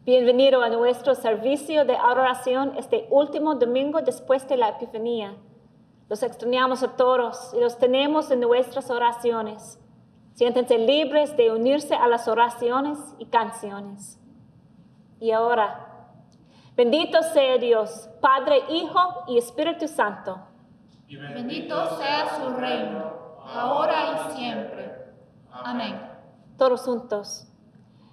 Bienvenido a nuestro servicio de adoración este último domingo después de la Epifanía. Los extrañamos a todos y los tenemos en nuestras oraciones. Siéntense libres de unirse a las oraciones y canciones. Y ahora, bendito sea Dios, Padre, Hijo y Espíritu Santo. Y bendito sea su reino, ahora y siempre. Amén. Todos juntos.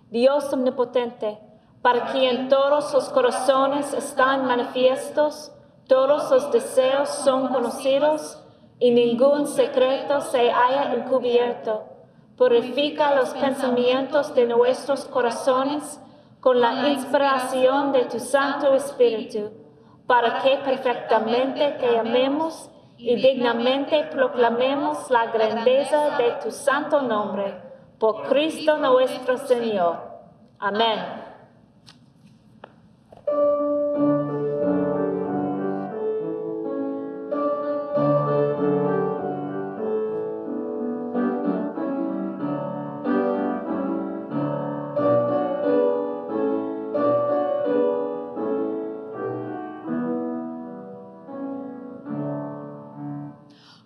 Dios omnipotente, para quien todos los corazones están manifiestos, todos los deseos son conocidos y ningún secreto se haya encubierto. Purifica los pensamientos de nuestros corazones con la inspiración de tu Santo Espíritu, para que perfectamente te amemos y dignamente proclamemos la grandeza de tu santo nombre. Por Cristo nuestro Señor. Amén.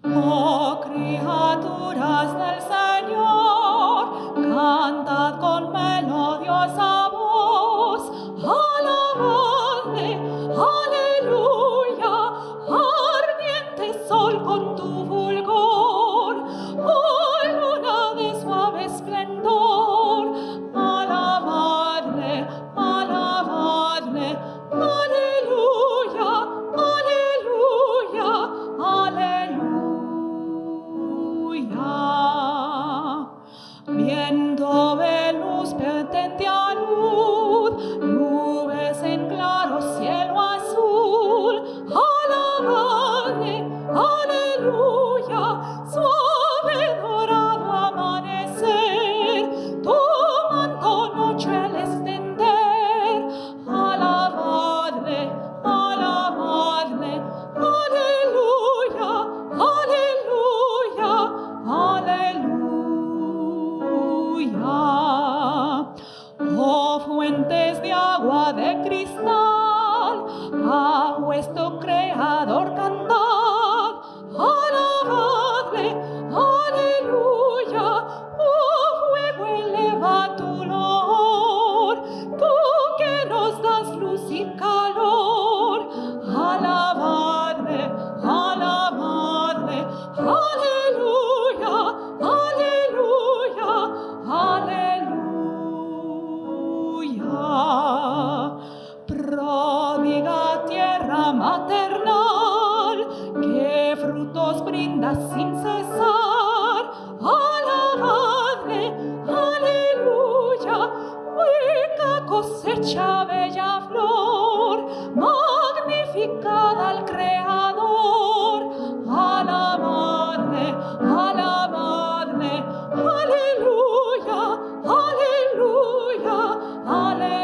Oh, criaturas del Señor, cantad con melodiosa voz, alabadle, aleluya, ardiente sol con tu fulgor, oh luna de suave esplendor, alabadle, alabadle, aleluya, aleluya, aleluya. Viento veloz pendiente a luz, nubes en claro cielo azul, alabadle, aleluya, suave dorado amanecer, tu manto noche al extender, alabadle, alabadle, aleluya, aleluya, aleluya. Oh, fuentes de agua de cristal, a vuestro Creador cantad, alabadle, aleluya, oh fuego eleva tu loor, tú que nos das luz y calor, alabadle, alabadle, aleluya, aleluya, aleluya. Pródiga tierra maternal, que frutos brinda sin cesar, alabadle, aleluya, rica cosecha, bella flor, magnificada al Creador, alabadle, alabadle, aleluya, aleluya, aleluya.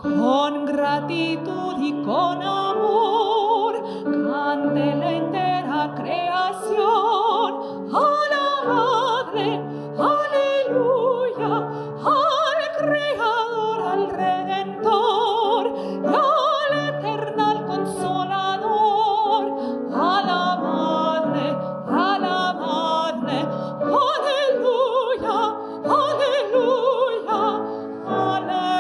Con gratitud y con amor, cante la entera creación, alabadle, aleluya, al Creador, al Redentor, y al eternal Consolador, alabadle, alabadle, aleluya, aleluya, aleluya.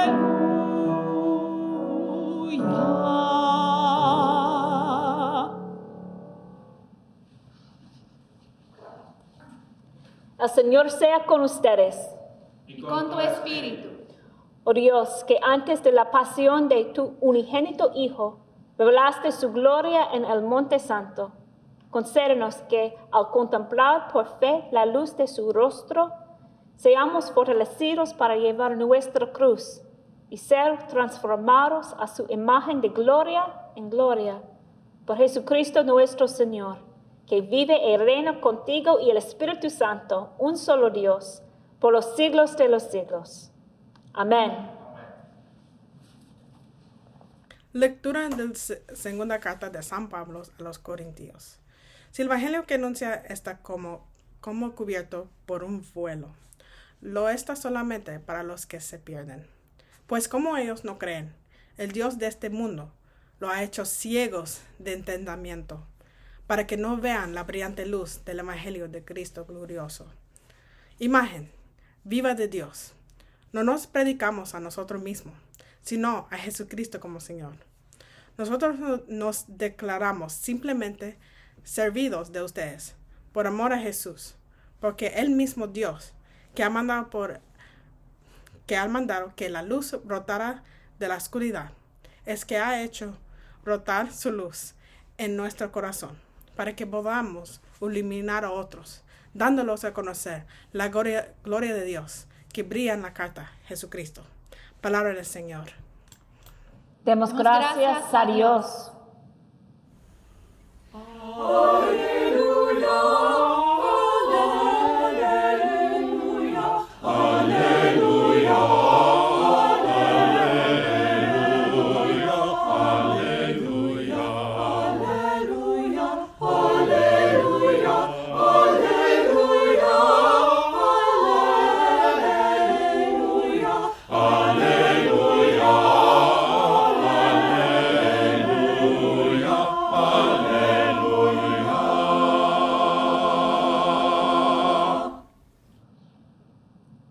El Señor sea con ustedes. Y con tu espíritu. Oh Dios, que antes de la pasión de tu unigénito Hijo, revelaste su gloria en el Monte Santo, concédenos que, al contemplar por fe la luz de su rostro, seamos fortalecidos para llevar nuestra cruz y ser transformados a su imagen de gloria en gloria. Por Jesucristo nuestro Señor, que vive y reina contigo y el Espíritu Santo, un solo Dios, por los siglos de los siglos. Amén. Lectura de la segunda carta de San Pablo a los Corintios. Si el evangelio que anuncia está como cubierto por un velo, lo está solamente para los que se pierden. Pues como ellos no creen, el Dios de este mundo lo ha hecho ciegos de entendimiento, para que no vean la brillante luz del Evangelio de Cristo glorioso. Imagen viva de Dios. No nos predicamos a nosotros mismos, sino a Jesucristo como Señor. Nosotros nos declaramos simplemente servidos de ustedes, por amor a Jesús, porque el mismo Dios que ha mandado que la luz brotara de la oscuridad, es que ha hecho brotar su luz en nuestro corazón, para que podamos iluminar a otros, dándolos a conocer la gloria de Dios que brilla en la carta Jesucristo. Palabra del Señor. Demos gracias a Dios.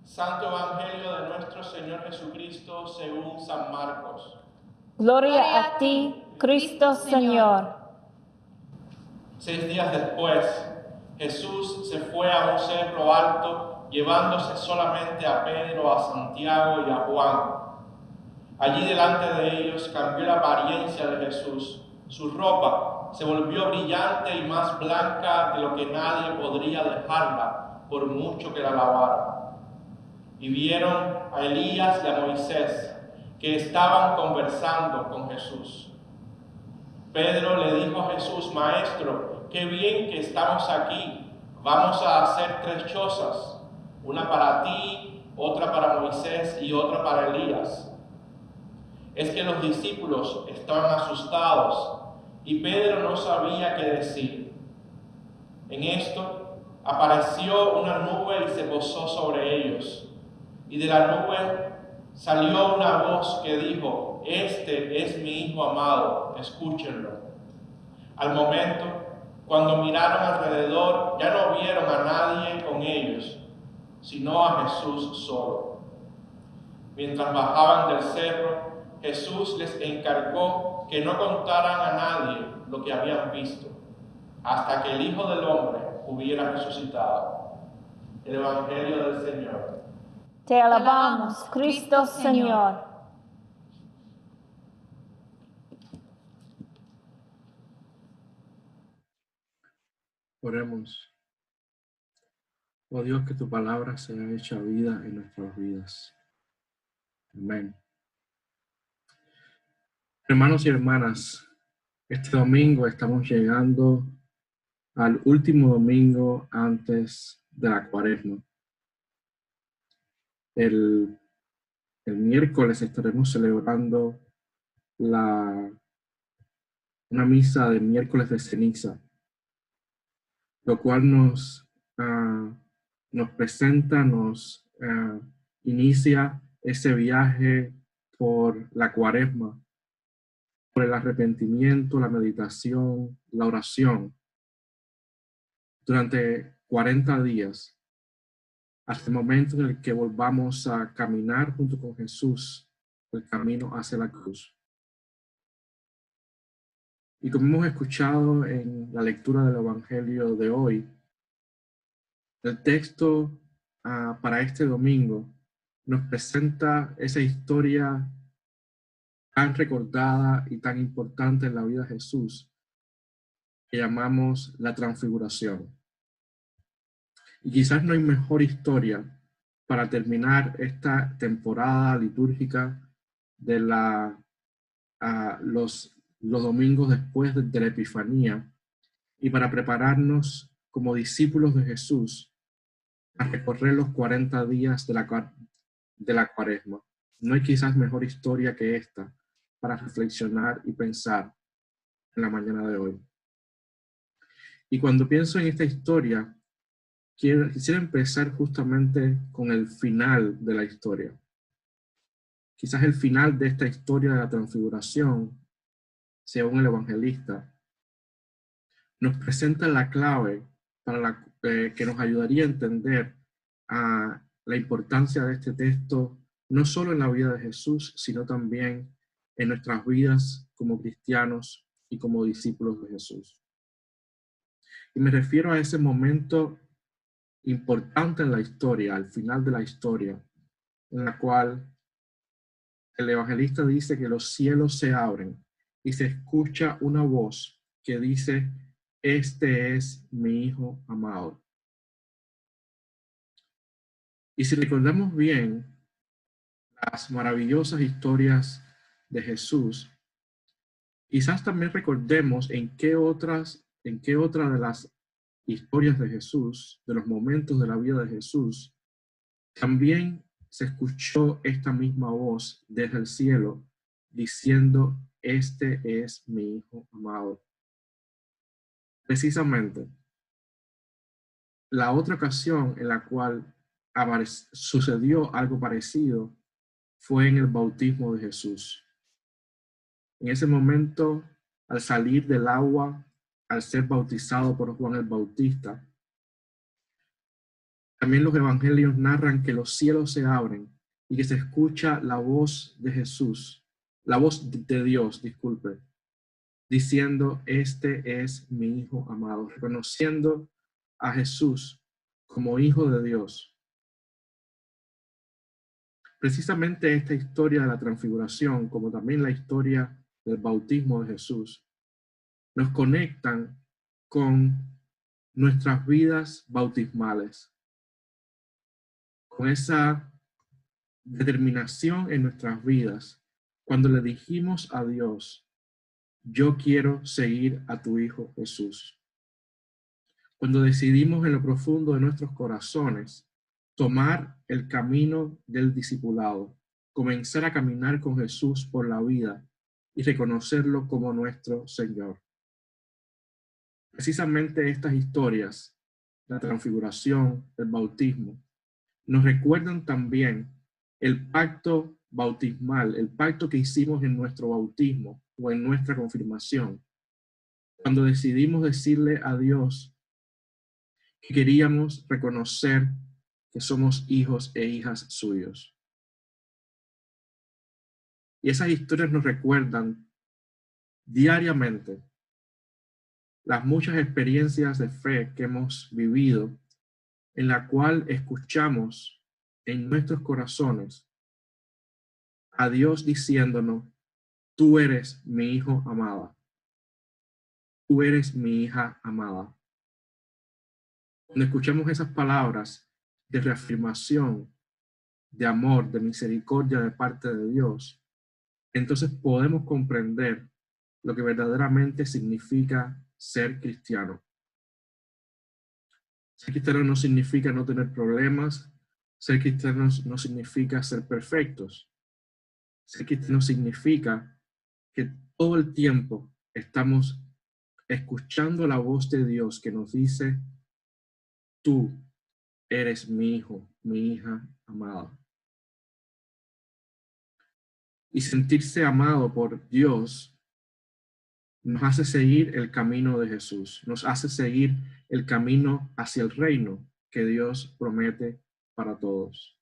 Santo Evangelio de nuestro Señor Jesucristo según San Marcos. Gloria a ti, Cristo Señor. 6 días después, Jesús se fue a un cerro alto, llevándose solamente a Pedro, a Santiago y a Juan. Allí delante de ellos cambió la apariencia de Jesús. Su ropa se volvió brillante y más blanca de lo que nadie podría dejarla, por mucho que la lavara. Y vieron a Elías y a Moisés, que estaban conversando con Jesús. Pedro le dijo a Jesús: Maestro, qué bien que estamos aquí. Vamos a hacer 3 chozas, una para ti, otra para Moisés y otra para Elías. Es que los discípulos estaban asustados y Pedro no sabía qué decir. En esto apareció una nube y se posó sobre ellos. Y de la nube salió una voz que dijo: Este es mi Hijo amado, escúchenlo. Al momento, cuando miraron alrededor, ya no vieron a nadie con ellos, sino a Jesús solo. Mientras bajaban del cerro, Jesús les encargó que no contaran a nadie lo que habían visto, hasta que el Hijo del Hombre hubiera resucitado. El Evangelio del Señor. Te alabamos, Cristo Señor. Oremos. Oh Dios, que tu palabra sea hecha vida en nuestras vidas. Amén. Hermanos y hermanas, este domingo estamos llegando al último domingo antes de la Cuaresma. El miércoles estaremos celebrando una misa de miércoles de ceniza, lo cual nos presenta, nos inicia ese viaje por la Cuaresma, por el arrepentimiento, la meditación, la oración, durante 40 días, hasta el momento en el que volvamos a caminar junto con Jesús el camino hacia la cruz. Y como hemos escuchado en la lectura del Evangelio de hoy, el texto para este domingo nos presenta esa historia tan recordada y tan importante en la vida de Jesús, que llamamos la transfiguración. Y quizás no hay mejor historia para terminar esta temporada litúrgica de los domingos después de la Epifanía, y para prepararnos como discípulos de Jesús a recorrer los 40 días de la Cuaresma. No hay quizás mejor historia que esta para reflexionar y pensar en la mañana de hoy. Y cuando pienso en esta historia, quisiera empezar justamente con el final de la historia. Quizás el final de esta historia de la transfiguración, según el evangelista, nos presenta la clave para que nos ayudaría a entender la importancia de este texto, no solo en la vida de Jesús, sino también en nuestras vidas como cristianos y como discípulos de Jesús. Y me refiero a ese momento importante en la historia, al final de la historia, en la cual el evangelista dice que los cielos se abren y se escucha una voz que dice: este es mi Hijo amado. Y si recordamos bien las maravillosas historias de Jesús, quizás también recordemos en qué otra de las historias de Jesús, de los momentos de la vida de Jesús, también se escuchó esta misma voz desde el cielo diciendo: este es mi Hijo amado. Precisamente, la otra ocasión en la cual sucedió algo parecido fue en el bautismo de Jesús. En ese momento, al salir del agua, al ser bautizado por Juan el Bautista, también los evangelios narran que los cielos se abren y que se escucha la voz de Jesús, la voz de Dios, disculpe, diciendo: este es mi Hijo amado, reconociendo a Jesús como Hijo de Dios. Precisamente esta historia de la transfiguración, como también la historia del bautismo de Jesús, nos conectan con nuestras vidas bautismales, con esa determinación en nuestras vidas, cuando le dijimos a Dios: yo quiero seguir a tu Hijo Jesús. Cuando decidimos en lo profundo de nuestros corazones tomar el camino del discipulado, comenzar a caminar con Jesús por la vida y reconocerlo como nuestro Señor. Precisamente estas historias, la transfiguración, el bautismo, nos recuerdan también el pacto bautismal, el pacto que hicimos en nuestro bautismo o en nuestra confirmación, cuando decidimos decirle a Dios que queríamos reconocer que somos hijos e hijas suyos. Y esas historias nos recuerdan diariamente las muchas experiencias de fe que hemos vivido, en la cual escuchamos en nuestros corazones a Dios diciéndonos: tú eres mi hijo amado, tú eres mi hija amada. Cuando escuchamos esas palabras de reafirmación, de amor, de misericordia de parte de Dios, entonces podemos comprender lo que verdaderamente significa ser cristiano. Ser cristiano no significa no tener problemas. Ser cristiano no significa ser perfectos. Ser cristiano significa que todo el tiempo estamos escuchando la voz de Dios que nos dice: tú eres mi hijo, mi hija amada. Y sentirse amado por Dios nos hace seguir el camino de Jesús, nos hace seguir el camino hacia el reino que Dios promete para todos.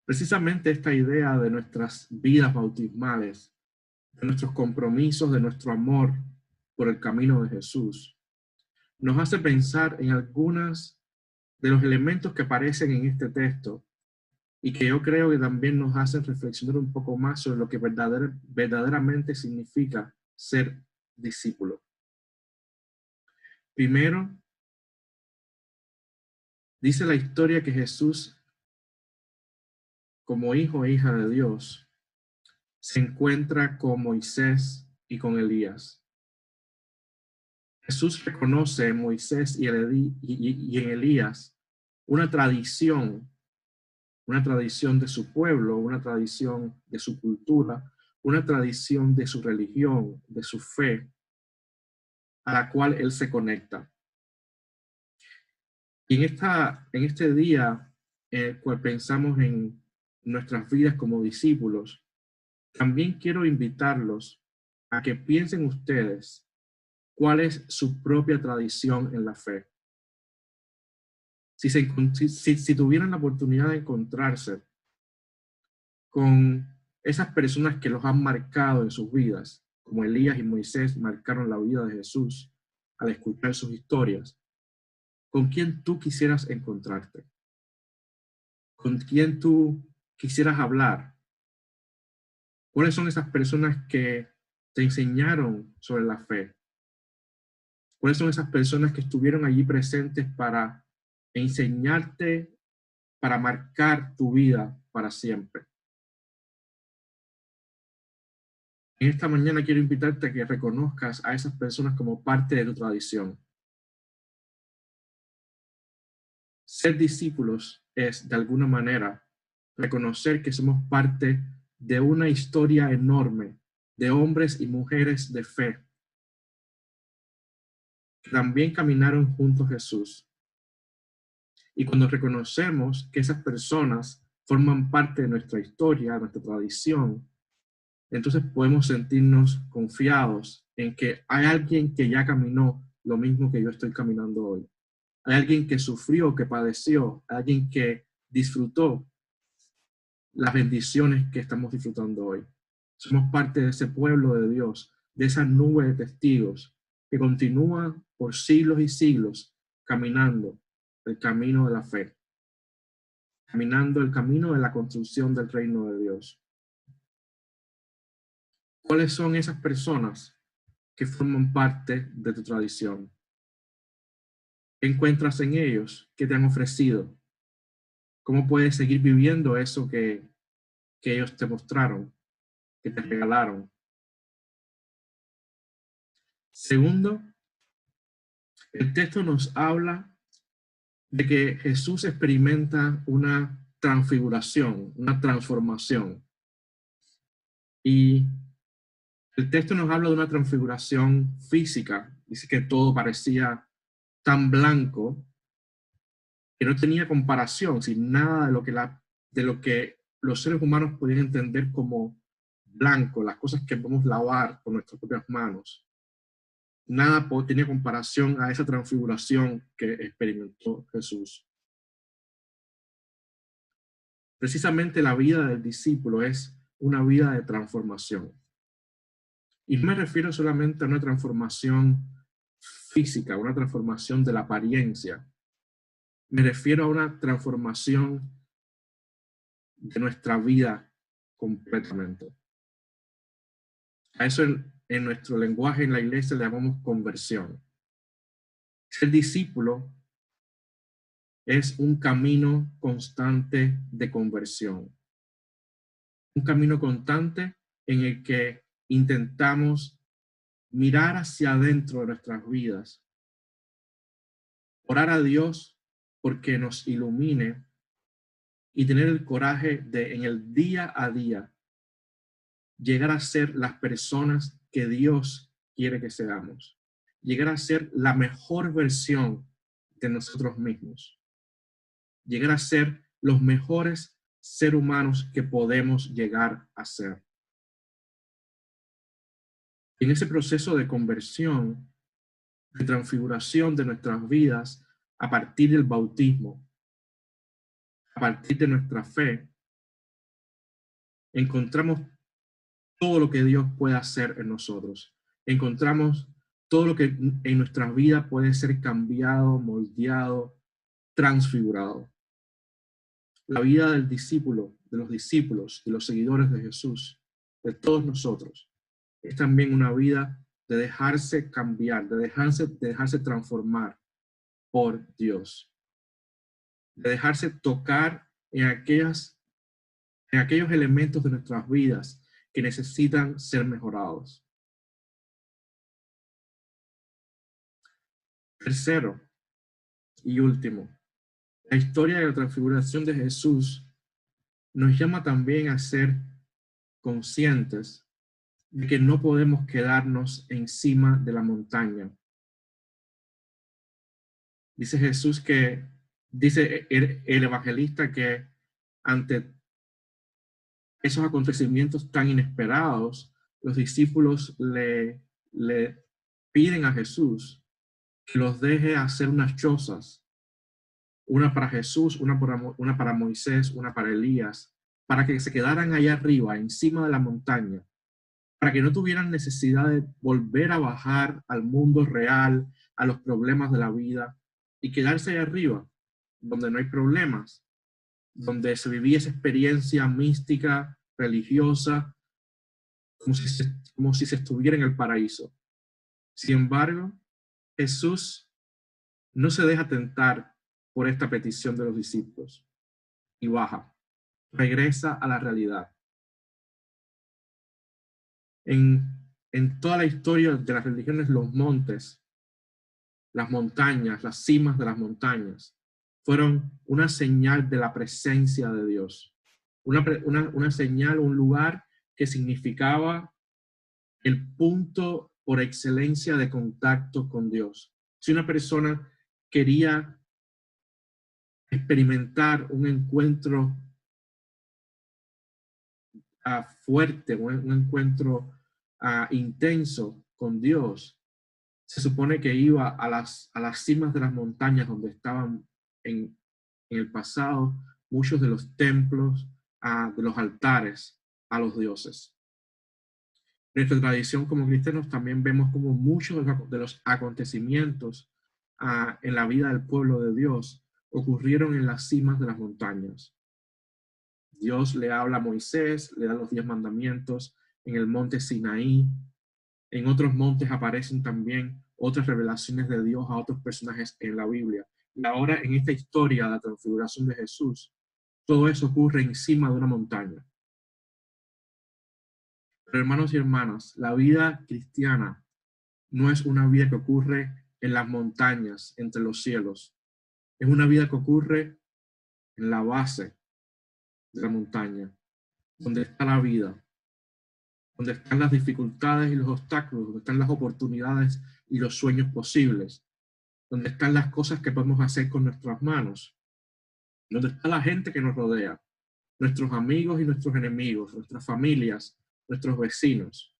Precisamente esta idea de nuestras vidas bautismales, de nuestros compromisos, de nuestro amor por el camino de Jesús, nos hace pensar en algunos de los elementos que aparecen en este texto y que yo creo que también nos hacen reflexionar un poco más sobre lo que verdaderamente significa ser discípulo. Primero, dice la historia que Jesús, como hijo e hija de Dios, se encuentra con Moisés y con Elías. Jesús reconoce en Moisés y en Elías una tradición de su pueblo, una tradición de su cultura, una tradición de su religión, de su fe, a la cual él se conecta. Y en este día en el cual pensamos en nuestras vidas como discípulos, también quiero invitarlos a que piensen ustedes cuál es su propia tradición en la fe. Si tuvieran la oportunidad de encontrarse con esas personas que los han marcado en sus vidas, como Elías y Moisés marcaron la vida de Jesús al escuchar sus historias, ¿con quién tú quisieras encontrarte? ¿Con quién tú quisieras hablar? ¿Cuáles son esas personas que te enseñaron sobre la fe? ¿Cuáles son esas personas que estuvieron allí presentes para enseñarte, para marcar tu vida para siempre? En esta mañana quiero invitarte a que reconozcas a esas personas como parte de tu tradición. Ser discípulos es, de alguna manera, reconocer que somos parte de una historia enorme de hombres y mujeres de fe que también caminaron junto a Jesús. Y cuando reconocemos que esas personas forman parte de nuestra historia, nuestra tradición, entonces podemos sentirnos confiados en que hay alguien que ya caminó lo mismo que yo estoy caminando hoy. Hay alguien que sufrió, que padeció, alguien que disfrutó las bendiciones que estamos disfrutando hoy. Somos parte de ese pueblo de Dios, de esa nube de testigos que continúa por siglos y siglos caminando el camino de la fe, caminando el camino de la construcción del reino de Dios. ¿Cuáles son esas personas que forman parte de tu tradición? ¿Qué encuentras en ellos? ¿Qué te han ofrecido? ¿Cómo puedes seguir viviendo eso que ellos te mostraron, que te regalaron? Segundo, el texto nos habla de que Jesús experimenta una transfiguración, una transformación. Y el texto nos habla de una transfiguración física. Dice que todo parecía tan blanco que no tenía comparación, sin nada de lo que los seres humanos podían entender como blanco, las cosas que podemos lavar con nuestras propias manos. Nada tenía comparación a esa transfiguración que experimentó Jesús. Precisamente la vida del discípulo es una vida de transformación. Y no me refiero solamente a una transformación física, una transformación de la apariencia. Me refiero a una transformación de nuestra vida completamente. A eso en nuestro lenguaje en la iglesia le llamamos conversión. Ser discípulo es un camino constante de conversión. Un camino constante en el que intentamos mirar hacia adentro de nuestras vidas, orar a Dios porque nos ilumine y tener el coraje de en el día a día llegar a ser las personas que Dios quiere que seamos, llegar a ser la mejor versión de nosotros mismos, llegar a ser los mejores seres humanos que podemos llegar a ser. En ese proceso de conversión, de transfiguración de nuestras vidas a partir del bautismo, a partir de nuestra fe, encontramos todo lo que Dios puede hacer en nosotros. Encontramos todo lo que en nuestra vida puede ser cambiado, moldeado, transfigurado. La vida del discípulo, de los discípulos, de los seguidores de Jesús, de todos nosotros, es también una vida de dejarse cambiar, de dejarse transformar por Dios, de dejarse tocar en aquellos elementos de nuestras vidas que necesitan ser mejorados. Tercero y último, la historia de la transfiguración de Jesús nos llama también a ser conscientes de que no podemos quedarnos encima de la montaña. Dice Jesús que Dice el evangelista que ante esos acontecimientos tan inesperados, los discípulos le piden a Jesús que los deje hacer unas chozas, una para Jesús, una para Moisés, una para Elías, para que se quedaran allá arriba, encima de la montaña, para que no tuvieran necesidad de volver a bajar al mundo real, a los problemas de la vida, y quedarse allá arriba, donde no hay problemas, donde se vivía esa experiencia mística, religiosa, como si se estuviera en el paraíso. Sin embargo, Jesús no se deja tentar por esta petición de los discípulos y baja, regresa a la realidad. En toda la historia de las religiones, los montes, las montañas, las cimas de las montañas, fueron una señal de la presencia de Dios. Una señal, un lugar que significaba el punto por excelencia de contacto con Dios. Si una persona quería experimentar un encuentro fuerte, un encuentro intenso con Dios, se supone que iba a las cimas de las montañas donde estaban en el pasado muchos de los templos, de los altares a los dioses. En nuestra tradición como cristianos también vemos como muchos de los acontecimientos en la vida del pueblo de Dios ocurrieron en las cimas de las montañas. Dios le habla a Moisés, le da los 10 mandamientos en el monte Sinaí. En otros montes aparecen también otras revelaciones de Dios a otros personajes en la Biblia. Y ahora en esta historia de la transfiguración de Jesús, todo eso ocurre encima de una montaña. Pero hermanos y hermanas, la vida cristiana no es una vida que ocurre en las montañas, entre los cielos. Es una vida que ocurre en la base de la montaña, donde está la vida, donde están las dificultades y los obstáculos, donde están las oportunidades y los sueños posibles, donde están las cosas que podemos hacer con nuestras manos, donde está la gente que nos rodea, nuestros amigos y nuestros enemigos, nuestras familias, nuestros vecinos,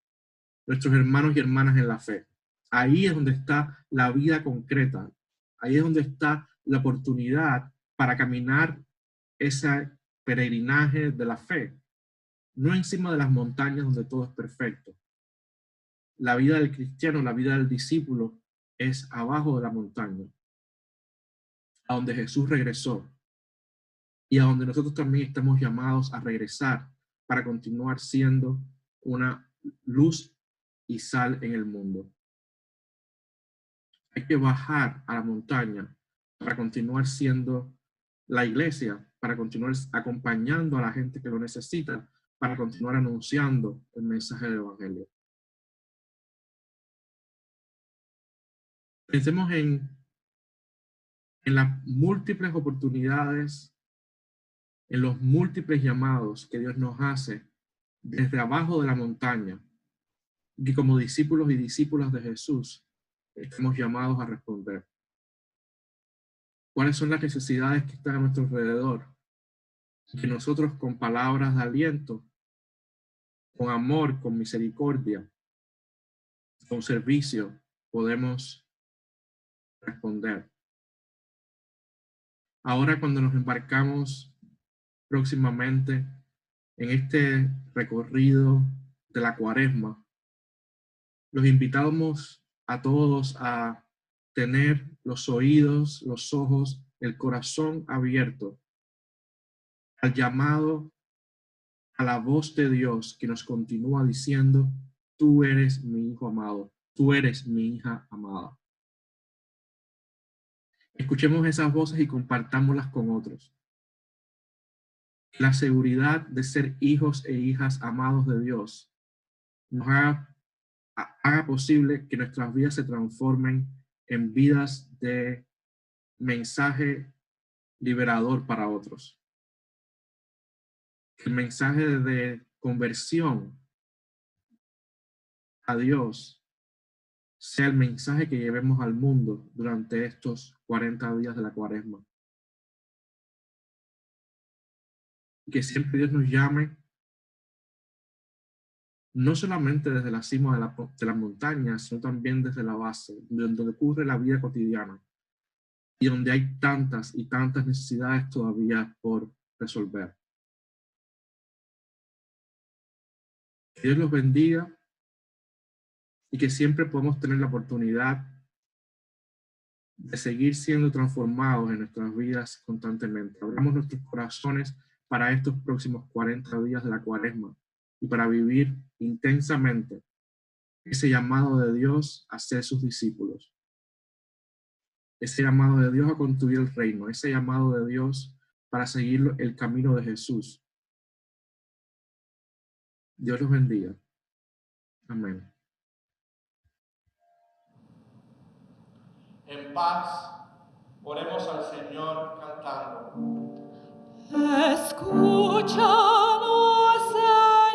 nuestros hermanos y hermanas en la fe. Ahí es donde está la vida concreta, ahí es donde está la oportunidad para caminar ese peregrinaje de la fe, no encima de las montañas donde todo es perfecto. La vida del cristiano, la vida del discípulo es abajo de la montaña, a donde Jesús regresó y a donde nosotros también estamos llamados a regresar para continuar siendo una luz y sal en el mundo. Hay que bajar a la montaña para continuar siendo la iglesia, para continuar acompañando a la gente que lo necesita, para continuar anunciando el mensaje del Evangelio. Pensemos en las múltiples oportunidades, en los múltiples llamados que Dios nos hace desde abajo de la montaña, y como discípulos y discípulas de Jesús estamos llamados a responder. ¿Cuáles son las necesidades que están a nuestro alrededor? Que nosotros con palabras de aliento, con amor, con misericordia, con servicio, podemos responder. Ahora cuando nos embarcamos próximamente en este recorrido de la Cuaresma, los invitamos a todos a tener los oídos, los ojos, el corazón abierto al llamado, a la voz de Dios que nos continúa diciendo: tú eres mi hijo amado, tú eres mi hija amada. Escuchemos esas voces y compartámoslas con otros. La seguridad de ser hijos e hijas amados de Dios nos haga posible que nuestras vidas se transformen en vidas de mensaje liberador para otros. El mensaje de conversión a Dios sea el mensaje que llevemos al mundo durante estos 40 días de la Cuaresma. y que siempre Dios nos llame, no solamente desde la cima de la montaña, sino también desde la base, donde ocurre la vida cotidiana y donde hay tantas y tantas necesidades todavía por resolver. Que Dios los bendiga y que siempre podamos tener la oportunidad de seguir siendo transformados en nuestras vidas constantemente. Abramos nuestros corazones para estos próximos 40 días de la Cuaresma y para vivir intensamente ese llamado de Dios a ser sus discípulos, ese llamado de Dios a construir el reino, ese llamado de Dios para seguir el camino de Jesús. Dios los bendiga. Amén. En paz, oremos al Señor cantando. Escúchanos,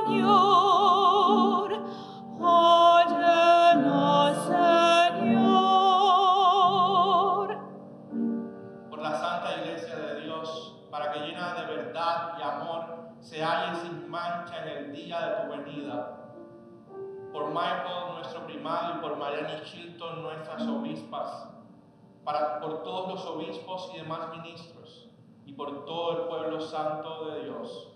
Señor, óyenos, Señor. Por la Santa Iglesia de Dios, para que llena de verdad y amor se halle sin mancha en el día de tu venida. Por Michael, nuestro primado, y por Mariani Chilton, nuestras obispas, por todos los obispos y demás ministros, y por todo el pueblo santo de Dios.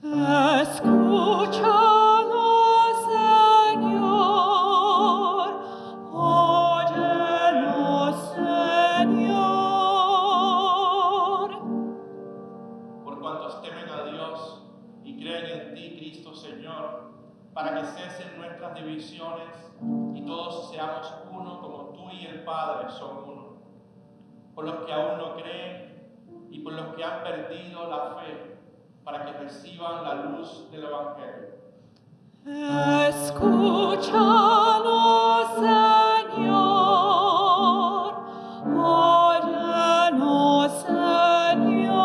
Escúchanos, Señor, óyenos, Señor. Por cuantos temen a Dios y creen en ti, Cristo Señor, para que cesen nuestras divisiones y todos seamos uno como tú y el Padre son uno. Por los que aún no creen y por los que han perdido la fe, para que reciban la luz del Evangelio. Escúchanos, Señor, óyenos, Señor.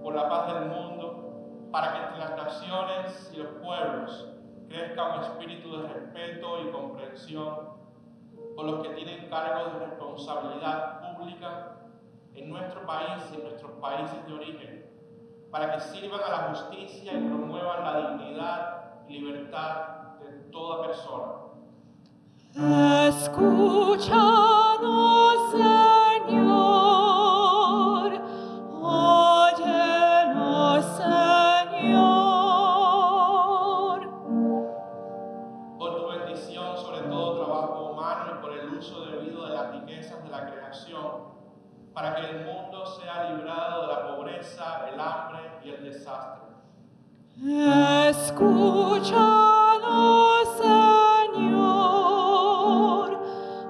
Por la paz del mundo, para que entre las naciones y los pueblos crezca un espíritu de respeto y comprensión, por los que tienen cargos de responsabilidad pública en nuestro país y en nuestros países de origen, para que sirvan a la justicia y promuevan la dignidad y libertad de toda persona. Escúchanos, Señor, óyenos, Señor. Por tu bendición sobre todo trabajo humano y por el uso debido de las riquezas de la creación, para que el mundo sea librado de la pobreza, el hambre y el desastre. Escúchanos, Señor,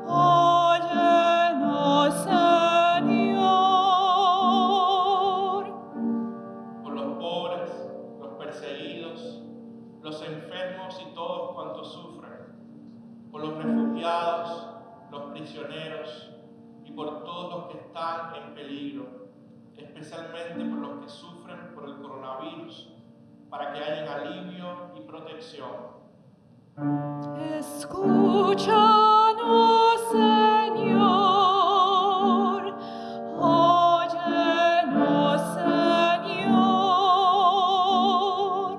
óyenos, Señor. Por los pobres, los perseguidos, los enfermos y todos cuantos sufren, por los refugiados, los prisioneros y por todos los que están en peligro, especialmente por los que sufren por el coronavirus, para que haya alivio y protección. Escúchanos, Señor, óyenos, Señor.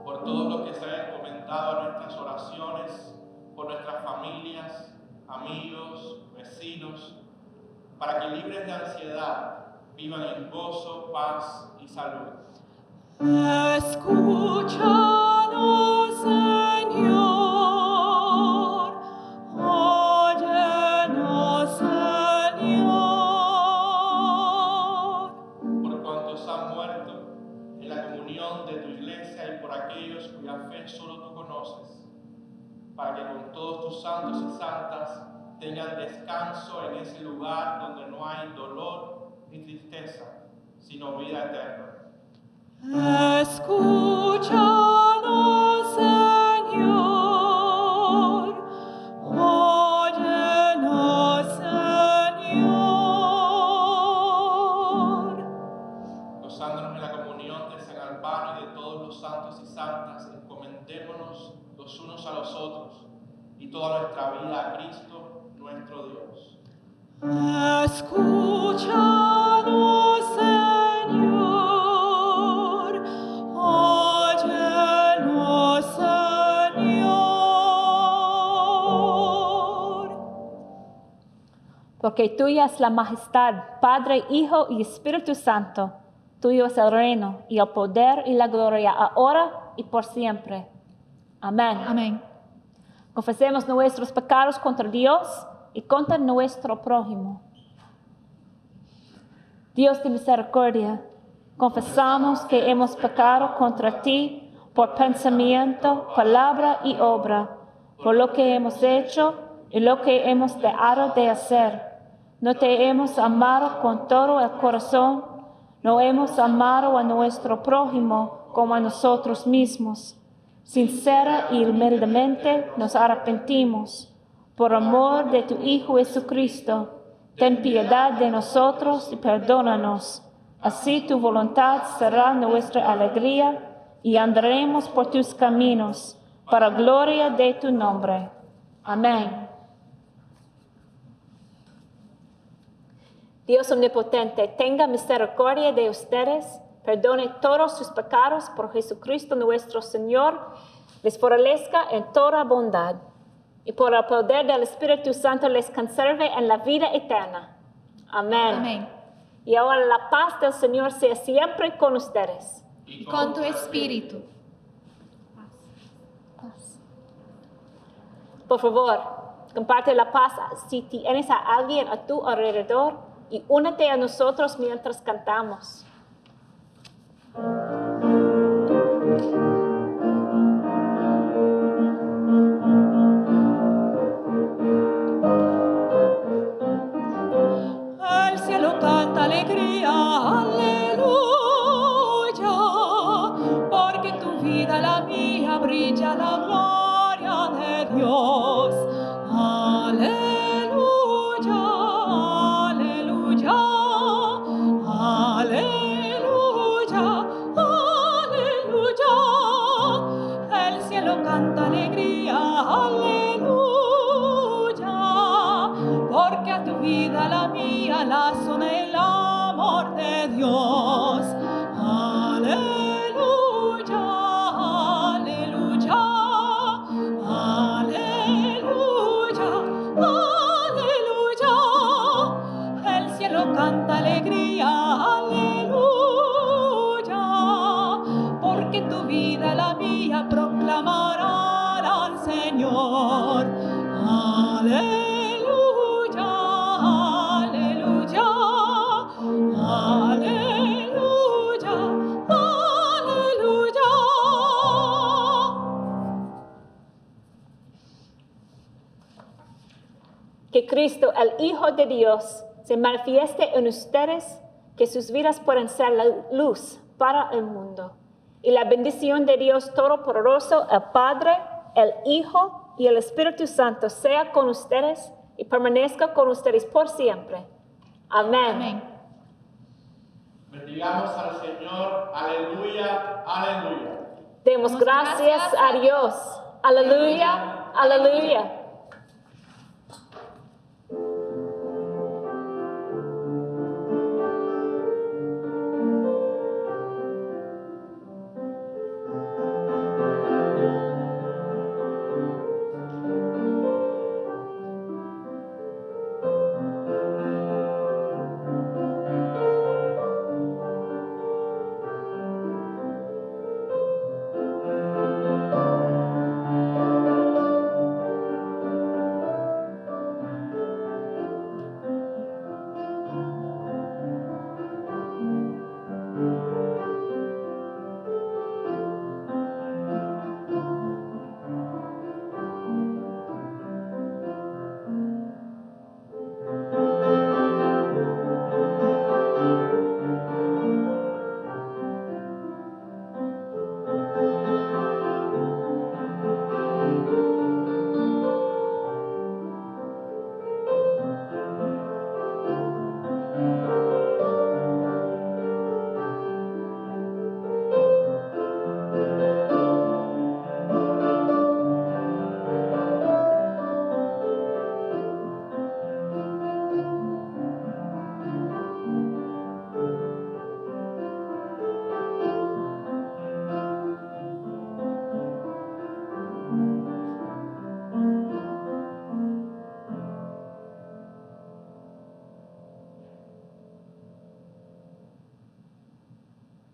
Por todos los que se han encomendado a nuestras oraciones, por nuestras familias, amigos, vecinos, para que libres de ansiedad vivan en gozo, paz y salud. Escúchanos, Señor, óyenos, Señor. Por cuantos han muerto en la comunión de tu iglesia y por aquellos cuya fe solo tú conoces, para que con todos tus santos y santas tengan descanso en ese lugar donde no hay dolor ni tristeza, sino vida eterna. Escúchanos, Señor, óyenos, Señor. Gozándonos en la comunión de San Albano y de todos los santos y santas, encomendémonos los unos a los otros y toda nuestra vida a Cristo, nuestro Dios. Escúchanos, Señor. porque tuya es la majestad, Padre, Hijo y Espíritu Santo. Tuyo es el reino y el poder y la gloria, ahora y por siempre. Amén. Amén. Confesemos nuestros pecados contra Dios y contra nuestro prójimo. Dios de misericordia, confesamos que hemos pecado contra ti por pensamiento, palabra y obra, por lo que hemos hecho y lo que hemos dejado de hacer. No te hemos amado con todo el corazón, no hemos amado a nuestro prójimo como a nosotros mismos. Sincera y humildemente nos arrepentimos. Por amor de tu Hijo Jesucristo, ten piedad de nosotros y perdónanos. Así tu voluntad será nuestra alegría y andaremos por tus caminos, para gloria de tu nombre. Amén. Dios omnipotente, tenga misericordia de ustedes, perdone todos sus pecados por Jesucristo nuestro Señor, les fortalezca en toda bondad y por el poder del Espíritu Santo les conserve en la vida eterna. Amén. Amén. Y ahora la paz del Señor sea siempre con ustedes. Y con tu espíritu. Por favor, comparte la paz si tienes a alguien a tu alrededor y únete a nosotros mientras cantamos. El cielo canta alegría, aleluya, porque en tu vida la mía brilla la gloria de Dios. Aleluya, aleluya, aleluya, aleluya. El cielo canta alegría, aleluya, porque a tu vida la mía la son el amor de Dios. Aleluya, aleluya, aleluya, aleluya. El cielo canta alegría, aleluya, porque tu vida la mía proclamarán al Señor. Aleluya, aleluya, aleluya, aleluya. Que Cristo, el Hijo de Dios, se manifieste en ustedes, que sus vidas puedan ser la luz para el mundo. Y la bendición de Dios Todopoderoso, el Padre, el Hijo y el Espíritu Santo sea con ustedes y permanezca con ustedes por siempre. Amén. Amén. Bendigamos al Señor. Aleluya, aleluya. Demos gracias a Dios. Aleluya, aleluya.